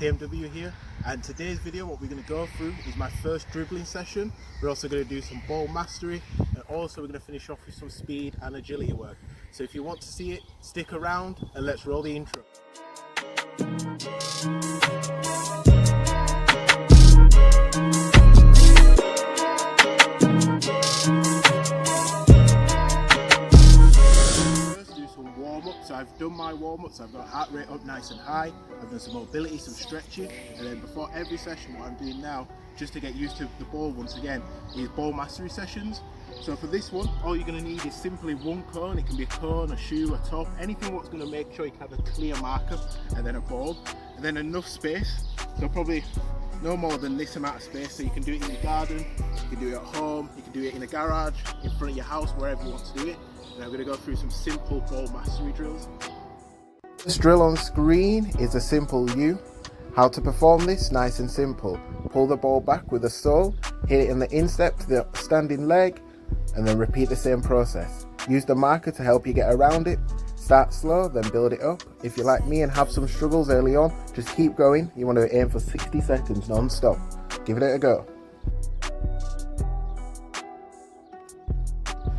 KMW here, and today's video what we're going to go through is my first dribbling session. We're also going to do some ball mastery, and also we're going to finish off with some speed and agility work. So if you want to see it, stick around and let's roll the intro. So I've done my warm-up, so I've got heart rate up nice and high, I've done some mobility, some stretching, and then before every session what I'm doing now, just to get used to the ball once again, is ball mastery sessions. So for this one, all you're going to need is simply one cone. It can be a cone, a shoe, a top, anything what's going to make sure you have a clear marker, and then a ball, and then enough space, so probably no more than this amount of space, so you can do it in your garden, you can do it at home, you can do it in a garage, in front of your house, wherever you want to do it. And I'm going to go through some simple ball mastery drills. This drill on screen is a simple U. How to perform this? Nice and simple. Pull the ball back with a sole, hit it in the instep to the standing leg, and then repeat the same process. Use the marker to help you get around it. Start slow, then build it up. If you're like me and have some struggles early on, just keep going. You want to aim for 60 seconds non-stop. Give it a go.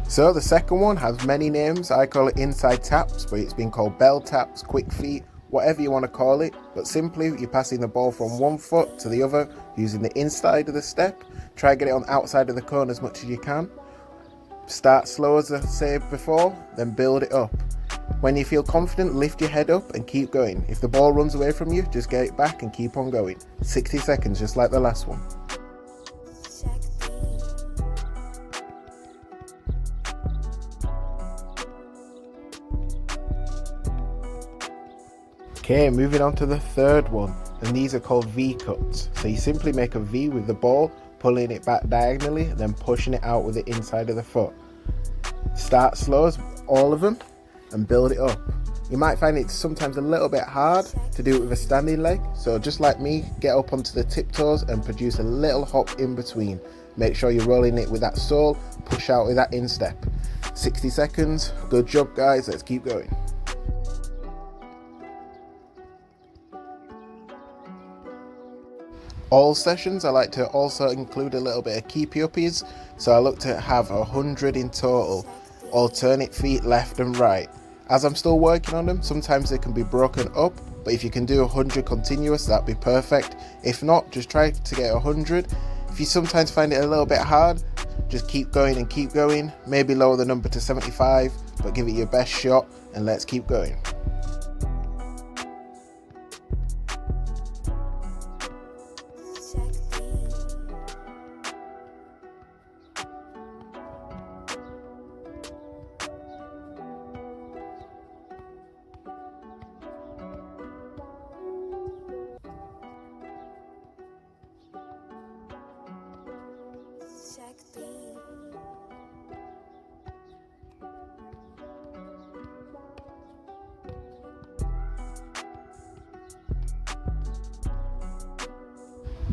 So the second one has many names. I call it inside taps, but it's been called bell taps, quick feet, whatever you want to call it. But simply, you're passing the ball from one foot to the other using the inside of the step. Try and get it on the outside of the cone as much as you can. Start slow as I said before, then build it up. When you feel confident, lift your head up and keep going. If the ball runs away from you, just get it back and keep on going. 60 seconds, just like the last one. Okay, moving on to the third one, and these are called V cuts. So you simply make a V with the ball, pulling it back diagonally, and then pushing it out with the inside of the foot. Start slow as all of them, and build it up. You might find it sometimes a little bit hard to do it with a standing leg, so just like me, get up onto the tiptoes and produce a little hop in between. Make sure you're rolling it with that sole, push out with that instep. 60 seconds, good job guys, let's keep going. All sessions I like to also include a little bit of keepy uppies, so I look to have 100 in total. Alternate feet left and right. As I'm still working on them, sometimes they can be broken up, but if you can do 100 continuous, that'd be perfect. If not, just try to get 100. If you sometimes find it a little bit hard, just keep going and keep going. Maybe lower the number to 75, but give it your best shot and let's keep going.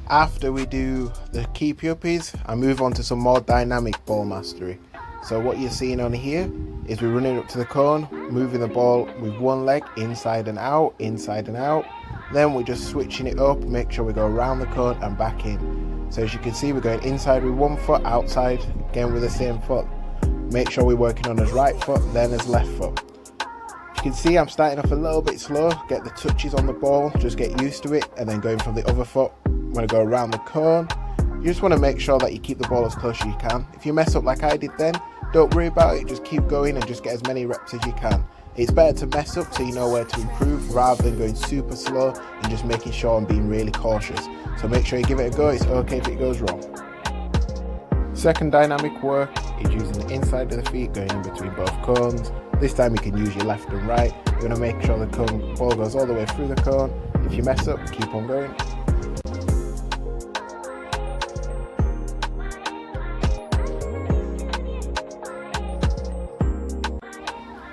After we do the keepy uppies, I move on to some more dynamic ball mastery. So what you're seeing on here is we're running up to the cone, moving the ball with one leg inside and out, then we're just switching it up, make sure we go around the cone and back in. So as you can see, we're going inside with one foot, outside again with the same foot. Make sure we're working on his right foot, then his left foot. You can see I'm starting off a little bit slow, get the touches on the ball, just get used to it, and then going from the other foot. When I go around the cone, you just want to make sure that you keep the ball as close as you can. If you mess up like I did then, don't worry about it, just keep going and just get as many reps as you can. It's better to mess up so you know where to improve rather than going super slow and just making sure I'm being really cautious. So make sure you give it a go, it's okay if it goes wrong. Second dynamic work is using the inside of the feet going in between both cones. This time you can use your left and right. You're going to make sure the ball goes all the way through the cone. If you mess up, keep on going.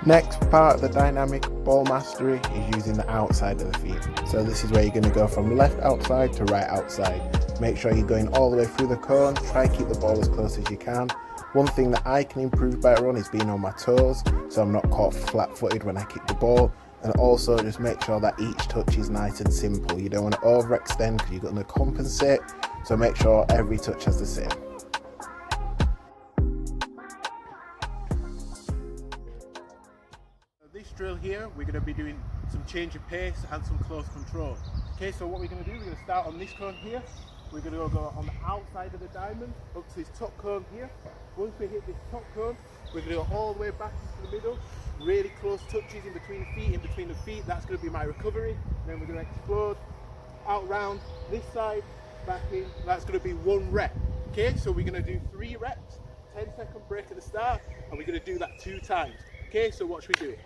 Next part of the dynamic ball mastery is using the outside of the feet. So this is where you're going to go from left outside to right outside. Make sure you're going all the way through the cone. Try and keep the ball as close as you can. One thing that I can improve better on is being on my toes, so I'm not caught flat-footed when I kick the ball. And also just make sure that each touch is nice and simple. You don't want to overextend because you're going to compensate. So make sure every touch has the same. This drill here, we're going to be doing some change of pace and some close control. Okay, so what we're going to do, we're going to start on this cone here. We're going to go on the outside of the diamond up to this top cone here. Once we hit this top cone, we're going to go all the way back into the middle. Really close touches in between the feet, that's going to be my recovery. Then we're going to explode out round this side, back in. That's going to be 1 rep. Okay, so we're going to do 3 reps, 10-second break at the start, and we're going to do that 2 times. Okay, so watch me do it.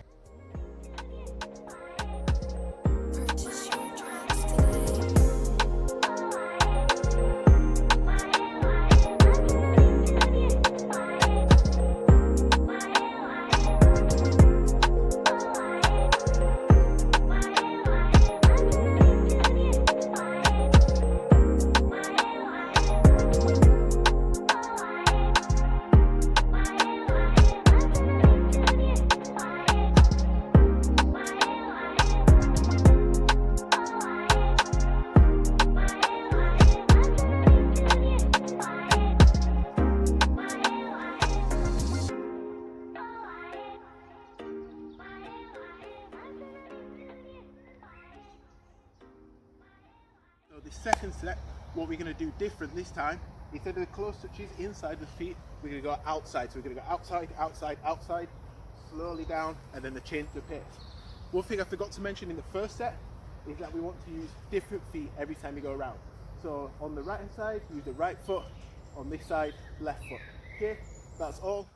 So the second set, what we're going to do different this time, instead of the close touches inside the feet, we're going to go outside. So we're going to go outside, outside, outside, slowly down, and then the change the pace. One thing I forgot to mention in the first set is that we want to use different feet every time you go around. So on the right hand side, use the right foot. On this side, left foot. Okay, that's all.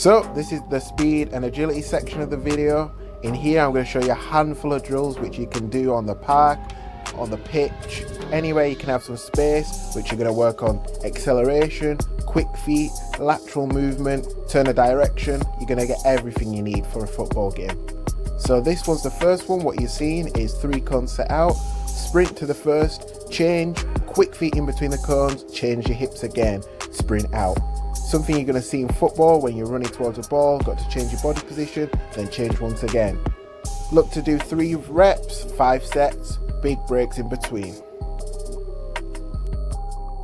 So this is the speed and agility section of the video. In here I'm going to show you a handful of drills which you can do on the park, on the pitch, anywhere you can have some space, which you're going to work on acceleration, quick feet, lateral movement, turn of direction. You're going to get everything you need for a football game. So this one's the first one. What you're seeing is 3 cones set out, sprint to the first, change, quick feet in between the cones, change your hips again, sprint out. Something you're going to see in football when you're running towards a ball, got to change your body position, then change once again. Look to do 3 reps, 5 sets, big breaks in between.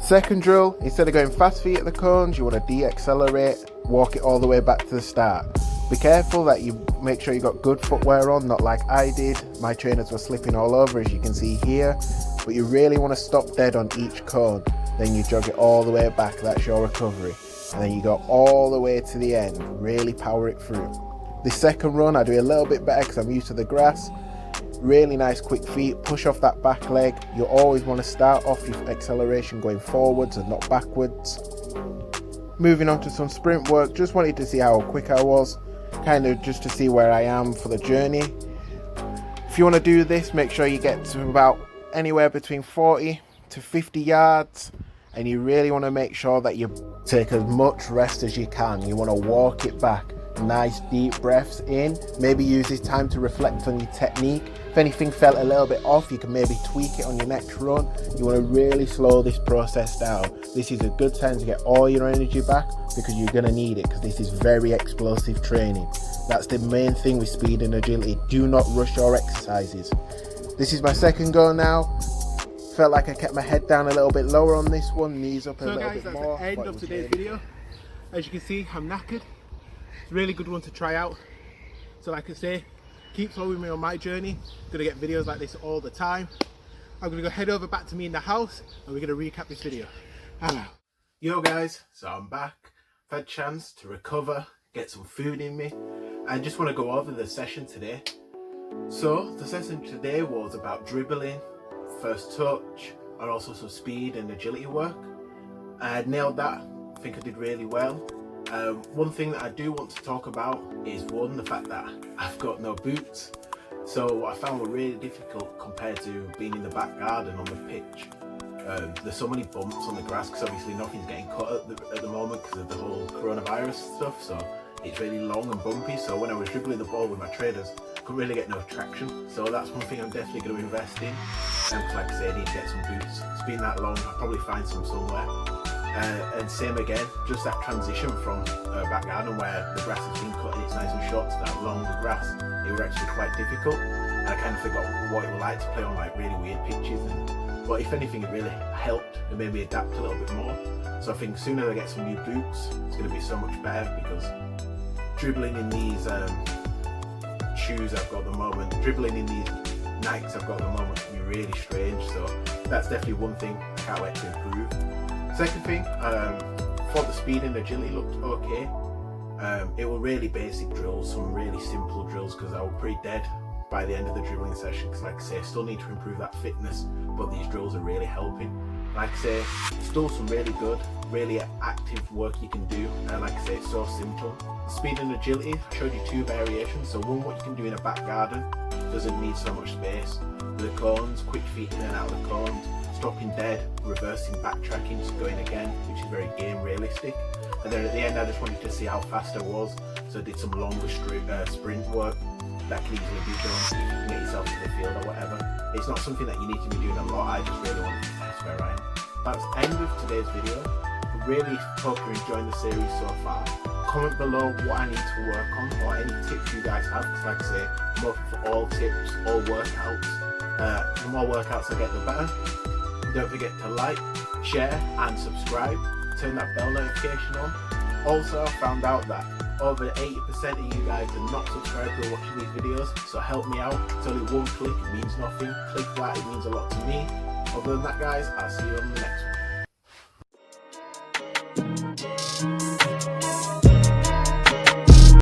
Second drill, instead of going fast feet at the cones, you want to de-accelerate, walk it all the way back to the start. Be careful that you make sure you got good footwear on, not like I did. My trainers were slipping all over, as you can see here. But you really want to stop dead on each cone. Then you jog it all the way back, that's your recovery. And then you go all the way to the end, really power it through. The second run I do a little bit better because I'm used to the grass. Really nice quick feet, push off that back leg. You always want to start off your acceleration going forwards and not backwards. Moving on to some sprint work, just wanted to see how quick I was, kind of just to see where I am for the journey. If you want to do this, make sure you get to about anywhere between 40 to 50 yards. And you really want to make sure that you take as much rest as you can. You want to walk it back. Nice deep breaths in. Maybe use this time to reflect on your technique. If anything felt a little bit off, you can maybe tweak it on your next run. You want to really slow this process down. This is a good time to get all your energy back because you're going to need it, because this is very explosive training. That's the main thing with speed and agility. Do not rush your exercises. This is my second go now. Felt like I kept my head down a little bit lower on this one, knees up a little bit more. So guys, that's the end of today's video. As you can see, I'm knackered. It's a really good one to try out. So like I say, keep following me on my journey. I'm gonna get videos like this all the time. I'm gonna go head over back to me in the house and we're gonna recap this video. Hello. Yo guys, so I'm back. I've had a chance to recover, get some food in me. I just want to go over the session today. So the session today was about dribbling, first touch, and also some speed and agility work. I nailed that. I think I did really well. One thing that I do want to talk about is the fact that I've got no boots. So what I found were really difficult compared to being in the back garden on the pitch. There's so many bumps on the grass because obviously nothing's getting cut at the moment because of the whole coronavirus stuff. So it's really long and bumpy. So when I was dribbling the ball with my traders, I couldn't really get no traction. So that's one thing I'm definitely going to invest in. Like I say, I need to get some boots. It's been that long, I'll probably find some somewhere. And same again, just that transition from back garden where the grass has been cut and it's nice and short to that longer grass, it was actually quite difficult. And I kind of forgot what it was like to play on like really weird pitches. But if anything, it really helped and made me adapt a little bit more. So I think sooner I get some new boots, it's going to be so much better, because dribbling in these shoes I've got at the moment, dribbling in these Nikes I've got at the moment can be really strange. So that's definitely one thing I can't wait to improve. Second thing, thought the speed and agility looked okay. It were really basic drills, some really simple drills, because I was pretty dead by the end of the dribbling session, because like I say, I still need to improve that fitness, but these drills are really helping. Like I say, still some really good, really active work you can do, and like I say, it's so simple. Speed and agility, I showed you two variations. So one, what you can do in a back garden, doesn't need so much space. The cones, quick feet in and out of the cones, stopping dead, reversing, backtracking, just going again, which is very game realistic. And then at the end, I just wanted to see how fast I was, so I did some longer sprint work. That can easily be done if you can get yourself to the field or whatever. It's not something that you need to be doing a lot, I just really wanted to test where I am. That's the end of today's video. I really hope you're enjoying the series so far. Comment below what I need to work on, or any tips you guys have, because like I say, I'm open for all tips, all workouts. The more workouts I get, the better. Don't forget to like, share and subscribe. Turn that bell notification on. Also, I found out that over 80% of you guys are not subscribed who are watching these videos, so help me out. It's only one click, it means nothing. Click that, it means a lot to me. Other than that guys, I'll see you on the next one.